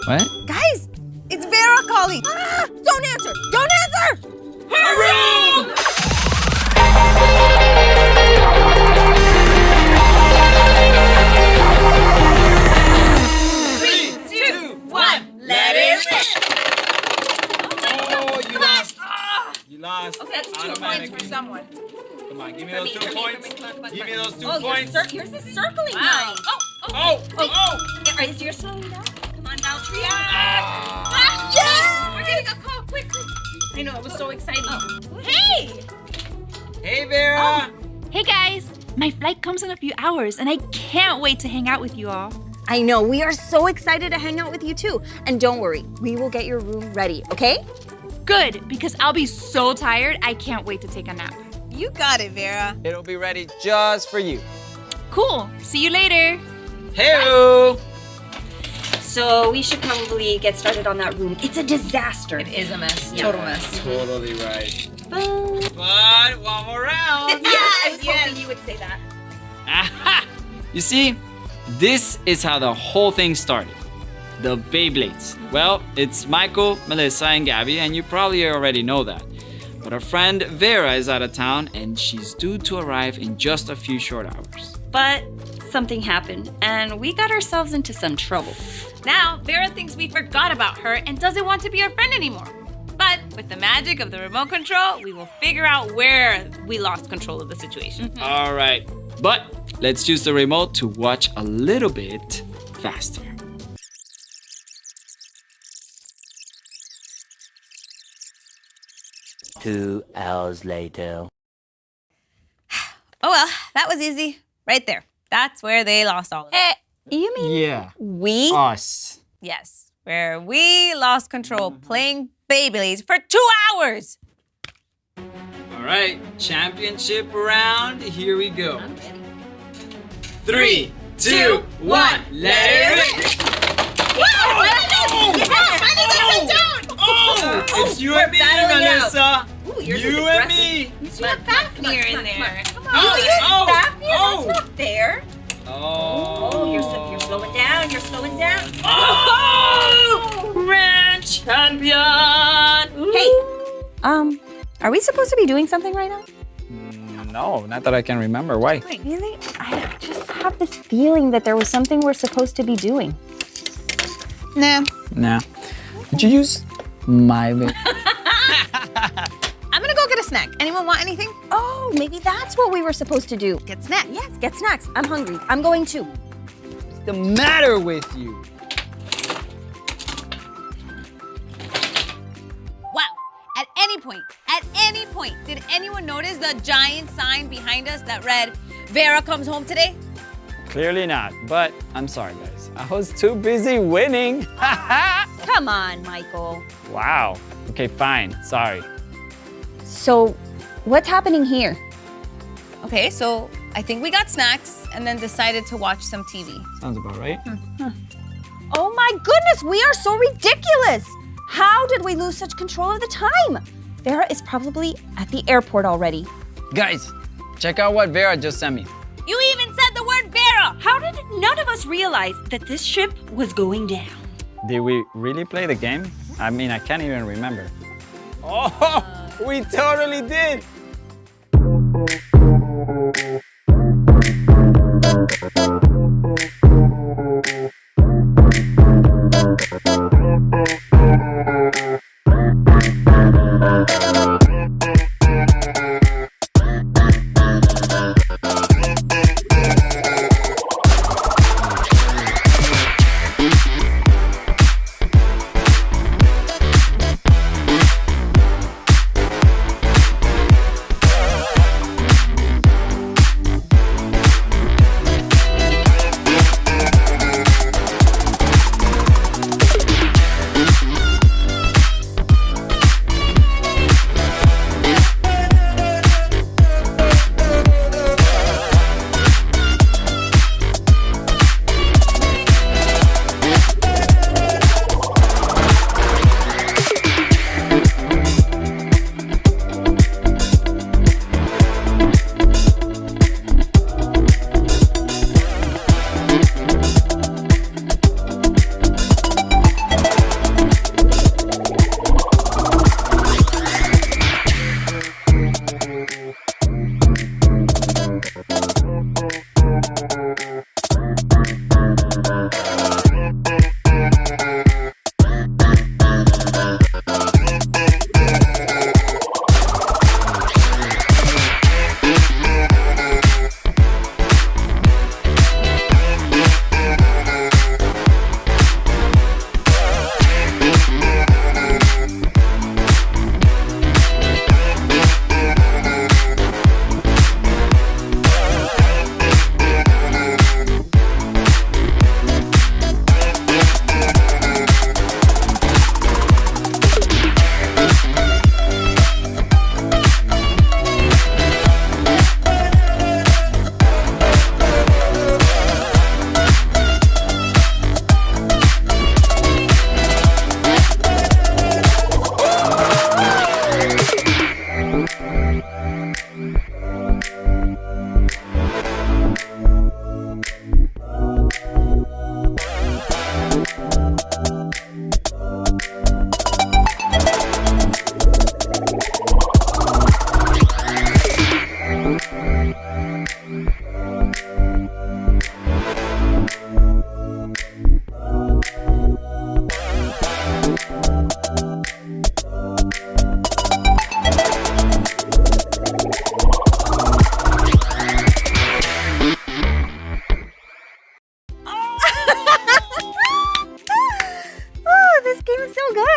What? Guys, it's Vera calling. Ah, don't answer! Don't answer! Hurry! 1, let it rip! Oh, you lost. You lost. Okay, that's 2 points automatically. for someone. Come on, give me those 2 points. Give me those 2 Oh, points. yours is circling Wow. now. Oh! Is yours slowing down? Come on, Valtteri. Yes! We're getting a call quickly. I know, it was so exciting. Hey! Hey, Vera. Hey guys! My flight comes in a few hours and I can't wait to hang out with you all. I know, we are so excited to hang out with you too. And don't worry, we will get your room ready, okay? Good, because I'll be so tired, I can't wait to take a nap. You got it, Vera. It'll be ready just for you. Cool, see you later. Hey-o. So we should probably get started on that room. It's a disaster. It is a mess. Yeah. Total mess. Totally right. But But one more round. I was hoping you would say that. Aha! You see, this is how the whole thing started. The Beyblades. Well, it's Michael, Melissa, and Gabby, and you probably already know that. But our friend Vera is out of town, and she's due to arrive in just a few short hours. But something happened, and we got ourselves into some trouble. Now, Vera thinks we forgot about her and doesn't want to be our friend anymore. But with the magic of the remote control, we will figure out where we lost control of the situation. All right, but let's use the remote to watch a little bit faster. Two hours later. Oh well, that was easy. Right there. That's where they lost all of it. You mean Yeah, we? us. Yes, where we lost control playing Beyblades for 2 hours. All right, championship round, here we go. I'm ready. 3, 2, 1, let it rip! Oh, it's you and me, battling it out. Melissa. Ooh, yours is You and aggressive. me. You see a Fafnir in there. Come on. Oh, That's not fair. oh. Oh, you're slowing down. You're slowing down. Oh! Grand champion! Hey, are we supposed to be doing something right now? No, not that I can remember. Why? Really? I just have this feeling that there was something we're supposed to be doing. Nah. Nah. Did you use my vape? I'm gonna go get a snack. Anyone want anything? Oh, maybe that's what we were supposed to do. Get snacks. Yes, get snacks. I'm hungry. I'm going too. What's the matter with you? Wow. At any point, did anyone notice the giant sign behind us that read, Vera comes home today? Clearly not, but I'm sorry, guys. I was too busy winning. Come on, Michael. Wow. Okay, fine. Sorry. So, what's happening here? Okay, so I think we got snacks and then decided to watch some TV. Sounds about right. Oh my goodness, we are so ridiculous. How did we lose such control of the time? Vera is probably at the airport already. Guys, check out what Vera just sent me. You even said the word Vera! How did none of us realize that this ship was going down? Did we really play the game? I mean, I can't even remember. Oh, we totally did.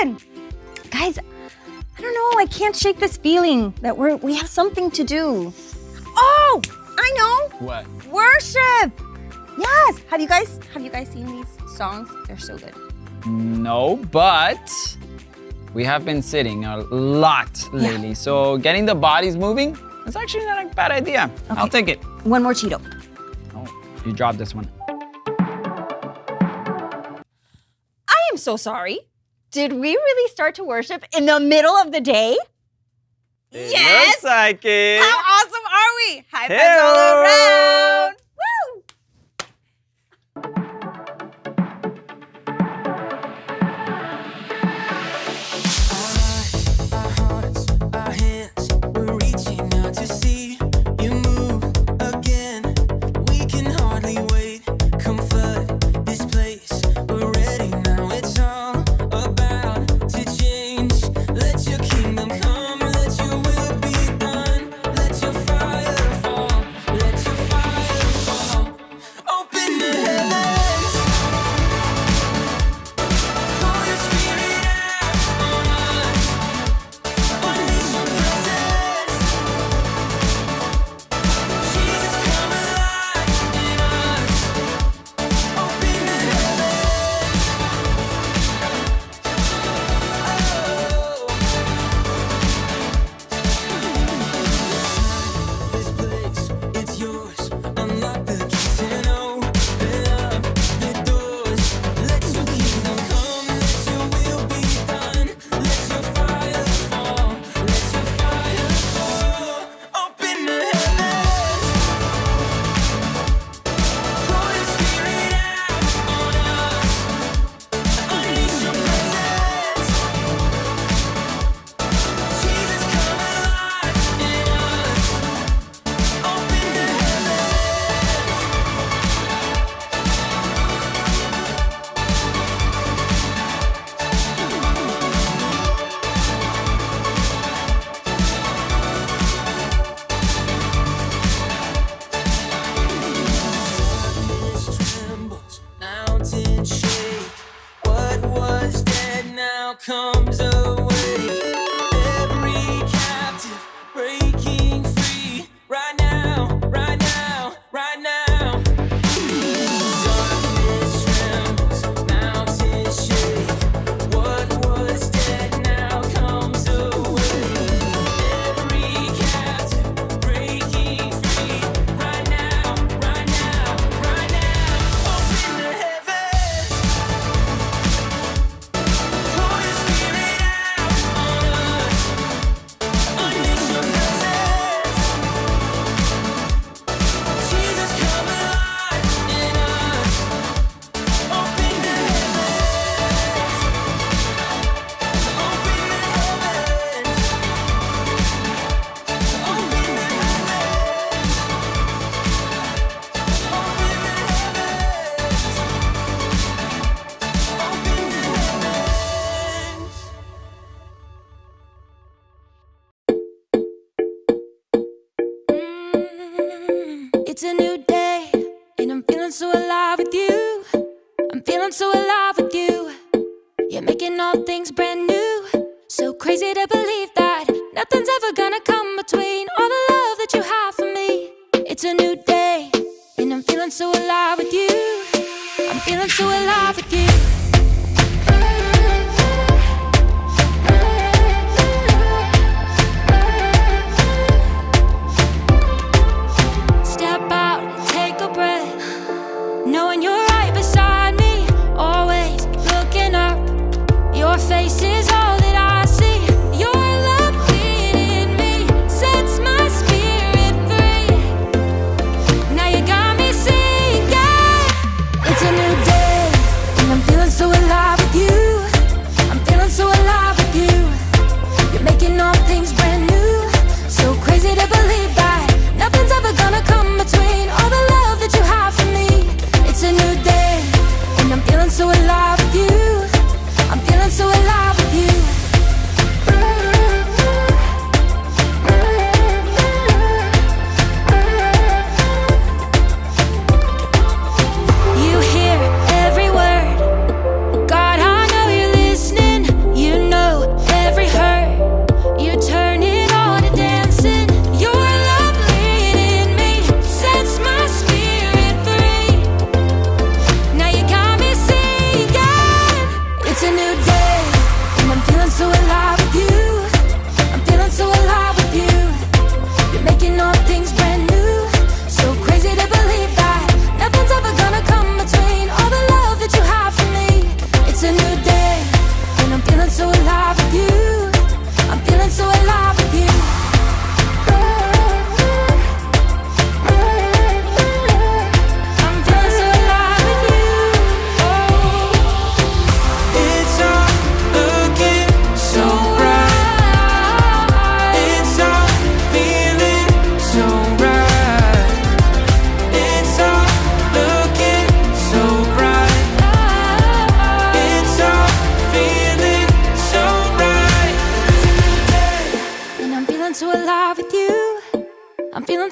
on. Guys, I don't know. I can't shake this feeling that we have something to do. Oh, I know. What? Worship. Yes. Have you guys seen these songs? They're so good. No, but we have been sitting a lot lately. So getting the bodies moving is actually not a bad idea. I'll take it. One more Cheeto. Oh, you dropped this one. I am so sorry. Did we really start to worship in the middle of the day? It looks like it. How awesome are we? High fives Hey-o. all around. Woo! Our hearts, our hands, we're reaching out to see you move again. We can hardly wait. Come flood this place. We're ready now. It's all about to change. Let your kingdom come. Let your will be done. Let your fire fall. Let your fire fall. Open the heavens. Pour your spirit out on us. Unleash your presence. Jesus, come alive in us. Open the heavens. This place, it's yours. Unlock the keys and open up the doors. Let your kingdom come. Let your will be done. Let your fire fall. Let your fire fall. Open the heavens. Pour your spirit out on us. Unleash your presence. Jesus, come alive in us. Open the heavens. Darkness trembles, mountains shake. What was dead now comes awake. Every captive breaking free. Right now, right now, right now. Darkness trembles, mountains shake. What was dead now comes awake. Every captive breaking free. Right now, right now, right now. Open the heavens. Pour your spirit out on us. Unleash your presence. Jesus, come alive in us. Open the heavens. Open the heavens. Open the heavens. Open the heavens. Open the heavens. It's a new day, and I'm feeling so alive with you. I'm feeling so alive with you. You're making all things brand new. So crazy to believe that nothing's ever gonna come between all the love that you have for me. It's a new day, and I'm feeling so alive with you. I'm feeling so alive with you. Step out, take a breath, knowing you're right beside me, always looking up. Your face is all that I see. Your love within me sets my spirit free. Now you got me singing. It's a new day, and I'm feeling so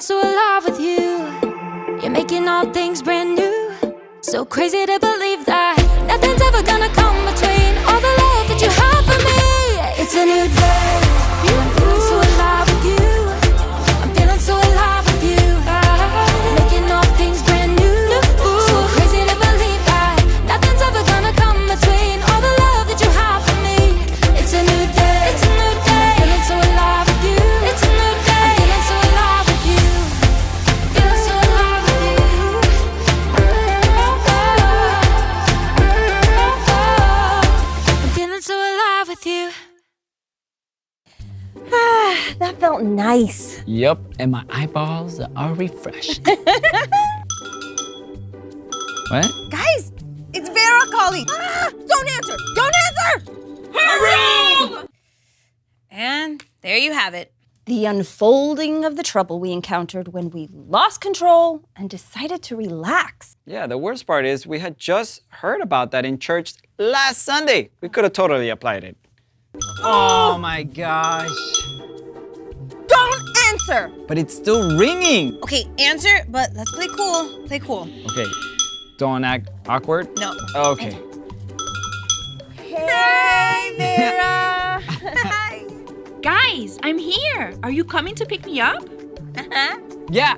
feeling so alive with you. You're making all things brand new. So crazy to believe that nothing's ever gonna come between all the love that you have for me. It's a new day. I'm feeling so alive with you. I'm feeling so alive with you. Making all things brand new. So crazy to believe that nothing's ever gonna come between all the love that you have for me. It's a new day. It's a new day. I'm feeling so alive with you. It's a new day. I'm feeling so alive with you. Feeling so alive with you. I'm feeling so alive with you. That felt nice. Yep, and my eyeballs are refreshed. What? Guys, it's Vera calling. Don't answer! Don't answer! And there you have it. The unfolding of the trouble we encountered when we lost control and decided to relax. Yeah, the worst part is we had just heard about that in church last Sunday. We could have totally applied it. Oh my gosh. Don't answer! But it's still ringing. Okay, answer, but let's play cool. Play cool. Okay, don't act awkward. No. Okay. Hey, Vera! Guys, I'm here. Are you coming to pick me up? Yeah,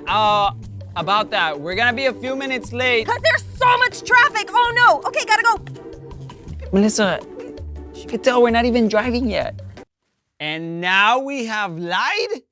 about that. We're gonna be a few minutes late. Because there's so much traffic! Oh no! Okay, gotta go! Melissa, you could tell we're not even driving yet. And now we have lied?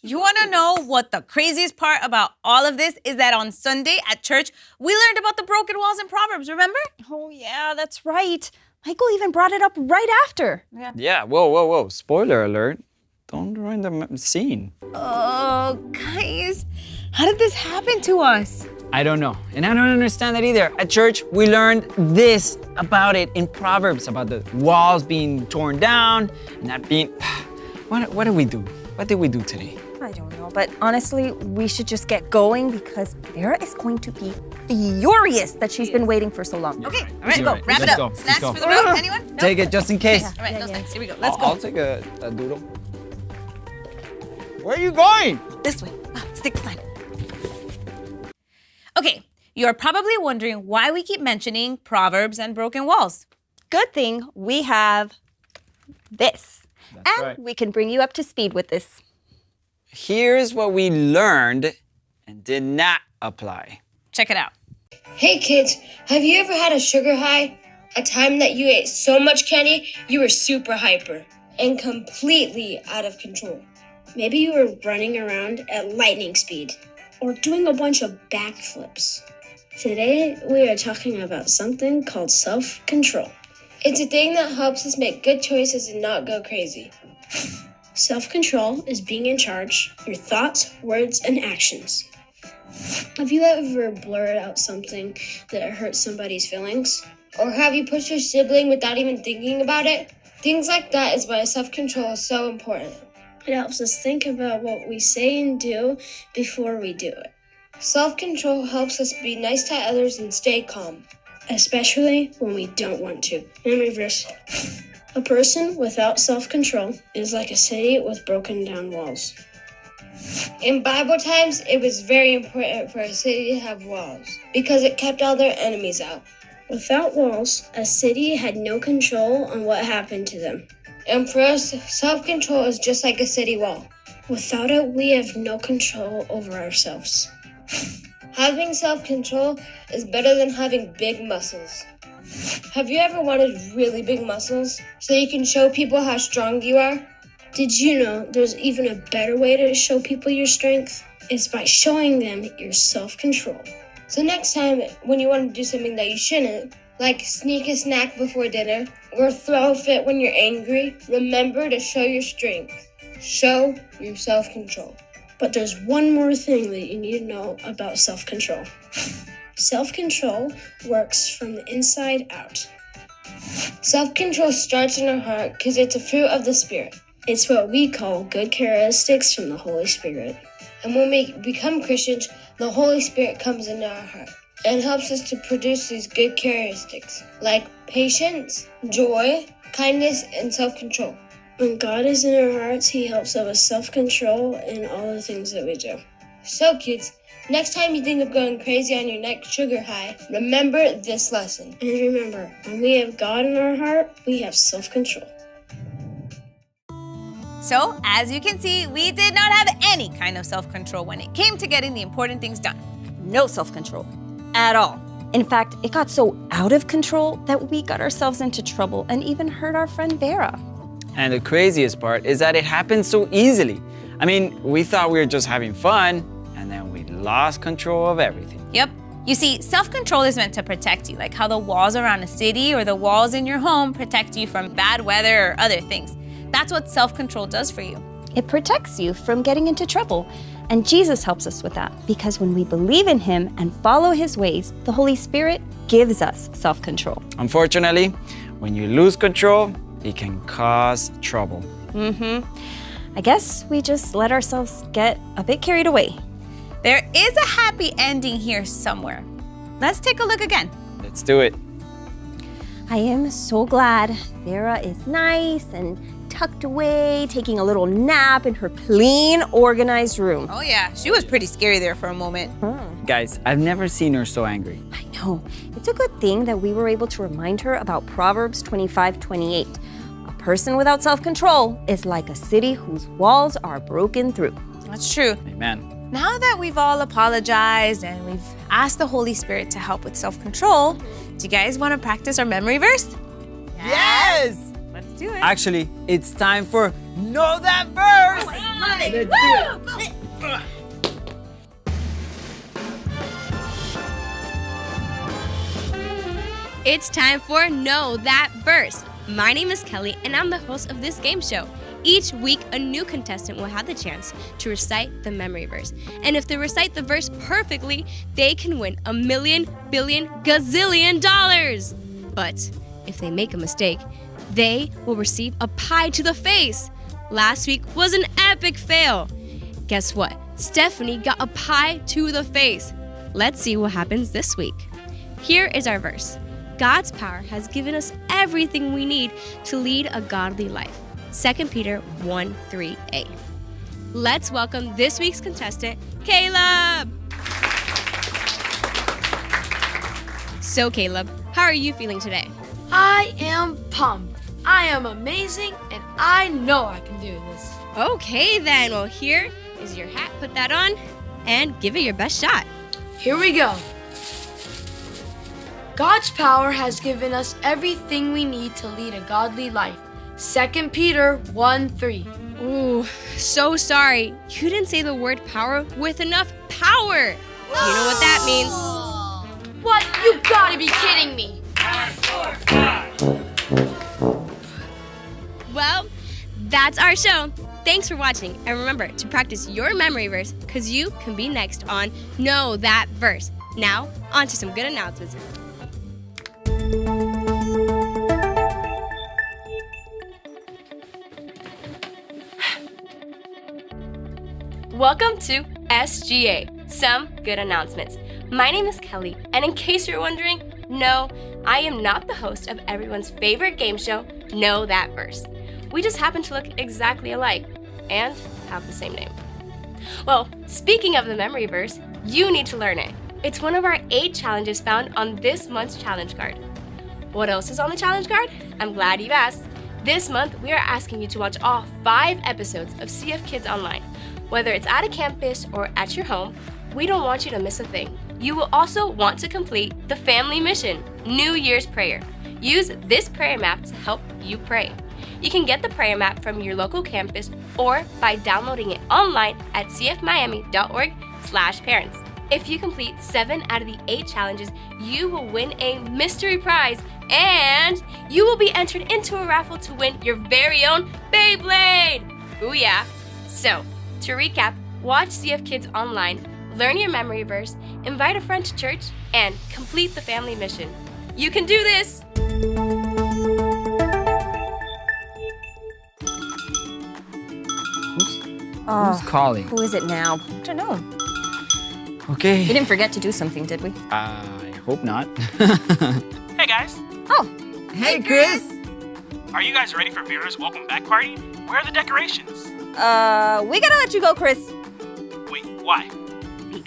You want to know what the craziest part about all of this is? That on Sunday at church, we learned about the broken walls in Proverbs, remember? Oh yeah, that's right. Michael even brought it up right after. Yeah, whoa. Spoiler alert. Don't ruin the scene. Oh, guys, how did this happen to us? I don't know. And I don't understand that either. At church, we learned this about it in Proverbs, about the walls being torn down and that being... What did we do? What did we do today? I don't know, but honestly, we should just get going because Vera is going to be furious that she's been waiting for so long. Okay, all You're right, right. wrap it Let's up. go. Let's Snacks go. for the road? Anyone? No? Take it just in case. All right, no snacks. Here we go. Let's go. I'll take a doodle. Where are you going? This way. Stick the sign. Okay, you're probably wondering why we keep mentioning Proverbs and broken walls. Good thing we have this. That's and right. we can bring you up to speed with this. Here's what we learned and did not apply. Check it out. Hey kids, have you ever had a sugar high? A time that you ate so much candy, you were super hyper and completely out of control. Maybe you were running around at lightning speed or doing a bunch of backflips. Today, we are talking about something called self-control. It's a thing that helps us make good choices and not go crazy. Self-control is being in charge of your thoughts, words, and actions. Have you ever blurted out something that hurts somebody's feelings? Or have you pushed your sibling without even thinking about it? Things like that is why self-control is so important. It helps us think about what we say and do before we do it. Self-control helps us be nice to others and stay calm, especially when we don't want to. In reverse, a person without self-control is like a city with broken down walls. In Bible times, it was very important for a city to have walls because it kept all their enemies out. Without walls, a city had no control on what happened to them. And for us, self-control is just like a city wall. Without it, we have no control over ourselves. Having self-control is better than having big muscles. Have you ever wanted really big muscles so you can show people how strong you are? Did you know there's even a better way to show people your strength? It's by showing them your self-control. So next time when you want to do something that you shouldn't, like sneak a snack before dinner or throw a fit when you're angry, remember to show your strength. Show your self-control. But there's one more thing that you need to know about self-control. Self-control works from the inside out. Self-control starts in our heart because it's a fruit of the Spirit. It's what we call good characteristics from the Holy Spirit. And when we become Christians, the Holy Spirit comes into our heart and helps us to produce these good characteristics like patience, joy, kindness, and self-control. When God is in our hearts, He helps us with self-control in all the things that we do. So kids, next time you think of going crazy on your next sugar high, remember this lesson. And remember, when we have God in our heart, we have self-control. So, as you can see, we did not have any kind of self-control when it came to getting the important things done. No self-control at all. In fact, it got so out of control that we got ourselves into trouble and even hurt our friend Vera. And the craziest part is that it happened so easily. I mean, we thought we were just having fun, and then we lost control of everything. Yep. You see, self-control is meant to protect you, like how the walls around a city or the walls in your home protect you from bad weather or other things. That's what self-control does for you. It protects you from getting into trouble. And Jesus helps us with that because when we believe in him and follow his ways, the Holy Spirit gives us self-control. Unfortunately, when you lose control, it can cause trouble. I guess we just let ourselves get a bit carried away. There is a happy ending here somewhere. Let's take a look again. Let's do it. I am so glad Vera is nice and tucked away, taking a little nap in her clean, organized room. Oh yeah, she was pretty scary there for a moment. Guys, I've never seen her so angry. I know. It's a good thing that we were able to remind her about Proverbs 25:28. A person without self-control is like a city whose walls are broken through. That's true. Amen. Now that we've all apologized and we've asked the Holy Spirit to help with self-control, do you guys want to practice our memory verse? Yes! Let's do it. Actually, it's time for Know That Verse! Let's do it. It's time for Know That Verse. My name is Kelly, and I'm the host of this game show. Each week, a new contestant will have the chance to recite the memory verse. And if they recite the verse perfectly, they can win $1 million, billion, gazillion dollars. But if they make a mistake, they will receive a pie to the face. Last week was an epic fail. Guess what? Stephanie got a pie to the face. Let's see what happens this week. Here is our verse. God's power has given us everything we need to lead a godly life. 2 Peter 1:3a. Let's welcome this week's contestant, Caleb. So Caleb, how are you feeling today? I am pumped. I am amazing, and I know I can do this. Okay then, well here is your hat. Put that on and give it your best shot. Here we go. God's power has given us everything we need to lead a godly life. 2 Peter 1:3. Ooh, so sorry. You didn't say the word power with enough power. You know what that means. What? You gotta be kidding me. Well, that's our show. Thanks for watching. And remember to practice your memory verse because you can be next on Know That Verse. Now, on to some good announcements. Welcome to SGA, Some Good Announcements. My name is Kelly, and in case you're wondering, no, I am not the host of everyone's favorite game show, Know That Verse. We just happen to look exactly alike and have the same name. Well, speaking of the memory verse, you need to learn it. It's one of our 8 challenges found on this month's challenge card. What else is on the challenge card? I'm glad you've asked. This month, we are asking you to watch all 5 episodes of CF Kids Online. Whether it's at a campus or at your home, we don't want you to miss a thing. You will also want to complete the Family Mission, New Year's Prayer. Use this prayer map to help you pray. You can get the prayer map from your local campus or by downloading it online at cfmiami.org/parents. If you complete 7 out of the 8 challenges, you will win a mystery prize and you will be entered into a raffle to win your very own Beyblade! Booyah! So, to recap, watch CF Kids Online, learn your memory verse, invite a friend to church, and complete the Family Mission. You can do this! Who's calling? Who is it now? I don't know. Okay. We didn't forget to do something, did we? I hope not. Hey guys, Oh, Hey, Chris! are you guys ready for Vera's welcome back party? Where are the decorations? we gotta let you go, Chris. Wait, why?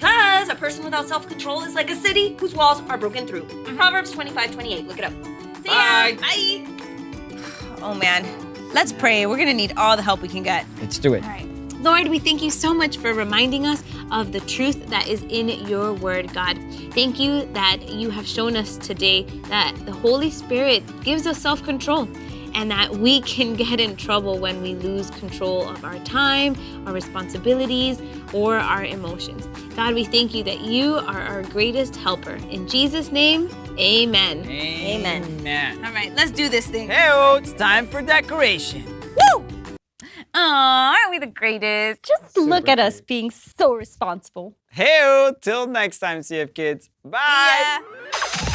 Because a person without self-control is like a city whose walls are broken through. Proverbs 25:28. Look it up. See ya. Bye. Oh man, let's pray. We're gonna need all the help we can get. Let's do it. All right. Lord, we thank you so much for reminding us of the truth that is in your word, God. Thank you that you have shown us today that the Holy Spirit gives us self-control and that we can get in trouble when we lose control of our time, our responsibilities, or our emotions. God, we thank you that you are our greatest helper. In Jesus' name, amen. Amen. All right, let's do this thing. Hey, it's time for decoration. Woo! Aw, aren't we the greatest? Just look at us being so responsible. Hey, till next time, CF Kids. Bye. Yeah.